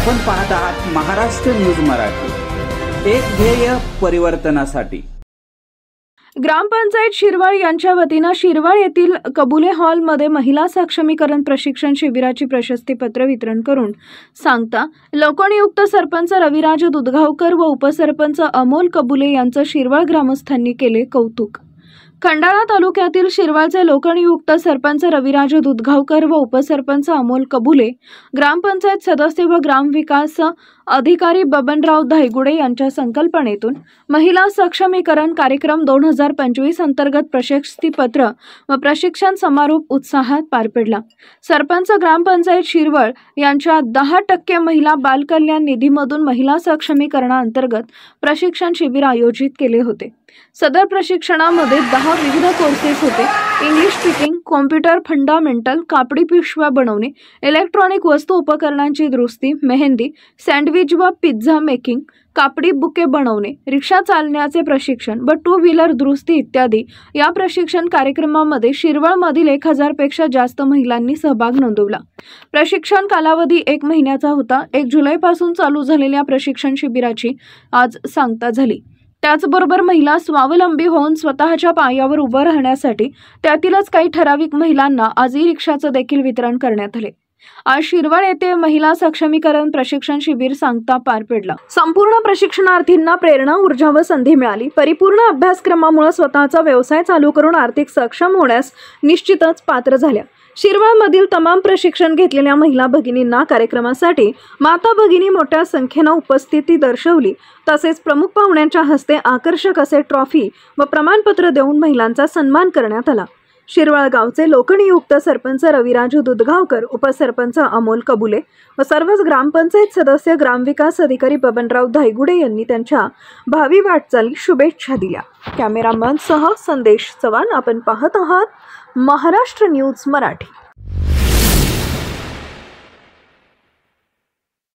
आपण पाहत आहात महाराष्ट्र न्यूज मराठी, एक ध्येय परिवर्तनासाठी। ग्रामपंचायत शिरवळ यांच्या वतीने शिरवळ येथील कबुले हॉलमध्ये महिला सक्षमीकरण प्रशिक्षण शिबिराची प्रशस्तीपत्र वितरण करून सांगता लोकनियुक्त सरपंच रविराज दुधगावकर व उपसरपंच अमोल कबुले यांचं शिरवळ ग्रामस्थांनी केले कौतुक। खंडाळा तालुक्यातील शिरवळचे लोकनियुक्त सरपंच रविराज दुधगावकर व उपसरपंच अमोल कबुले, ग्रामपंचायत सदस्य व ग्रामविकास अधिकारी बबनराव धायगुडे यांच्या संकल्पनेतून महिला सक्षमीकरण कार्यक्रम 2025 अंतर्गत प्रशस्तीपत्र व प्रशिक्षण समारोप उत्साहात पार पडला। सरपंच ग्रामपंचायत शिरवळ यांच्या 10% महिला बालकल्याण निधीमधून महिला सक्षमीकरणाअंतर्गत प्रशिक्षण शिबिर आयोजित केले होते। सदर प्रशिक्षणामध्ये 10 विविध कोर्सेस होते। इंग्लिश स्पीकिंग, कॉम्प्युटर फंडामेंटल, कापडी पिशव्या बनवणे, इलेक्ट्रॉनिक वस्तू उपकरणांची दुरुस्ती, मेहंदी, सँडविच व पिझ्झा मेकिंग, कापडी बुके बनवणे, रिक्षा चालण्याचे प्रशिक्षण व 2 व्हीलर दुरुस्ती इत्यादी। या प्रशिक्षण कार्यक्रमामध्ये शिरवळमधील 1000 पेक्षा जास्त महिलांनी सहभाग नोंदवला। प्रशिक्षण कालावधी 1 महिन्याचा होता। 1 जुलैपासून चालू झालेल्या प्रशिक्षण शिबिराची आज सांगता झाली। त्याचबरोबर महिला स्वावलंबी होऊन स्वतःच्या पायावर उभं राहण्यासाठी त्यातीलच काही ठराविक महिलांना आज ई-रिक्षाचं देखील वितरण करण्यात आले। आज शिरवळ येथे महिला सक्षमीकरण प्रशिक्षण शिबिर सांगता पार पडला। संपूर्ण प्रशिक्षणार्थींना प्रेरणा, ऊर्जा व संधी मिळाली। परिपूर्ण अभ्यासक्रमामुळे स्वतःचा व्यवसाय चालू करून आर्थिक सक्षम होण्यास निश्चितच पात्र झाल्या। शिरवळमधील तमाम प्रशिक्षण घेतलेल्या महिला भगिनींना कार्यक्रमासाठी माता भगिनी मोठ्या संख्येने उपस्थिती दर्शवली। तसेच प्रमुख पाहुण्यांच्या हस्ते आकर्षक असे ट्रॉफी व प्रमाणपत्र देऊन महिलांचा सन्मान करण्यात आला। शिरवळ गावचे लोकनियुक्त सरपंच रविराज दुधगावकर, उपसरपंच अमोल कबुले व सर्वच ग्रामपंचायत सदस्य, ग्रामविकास अधिकारी बबनराव धायगुडे यांनी त्यांच्या भावी वाटचाली शुभेच्छा दिल्या। कॅमेरामन सह संदेश चव्हाण, आपण पाहत आहात महाराष्ट्र न्यूज मराठी।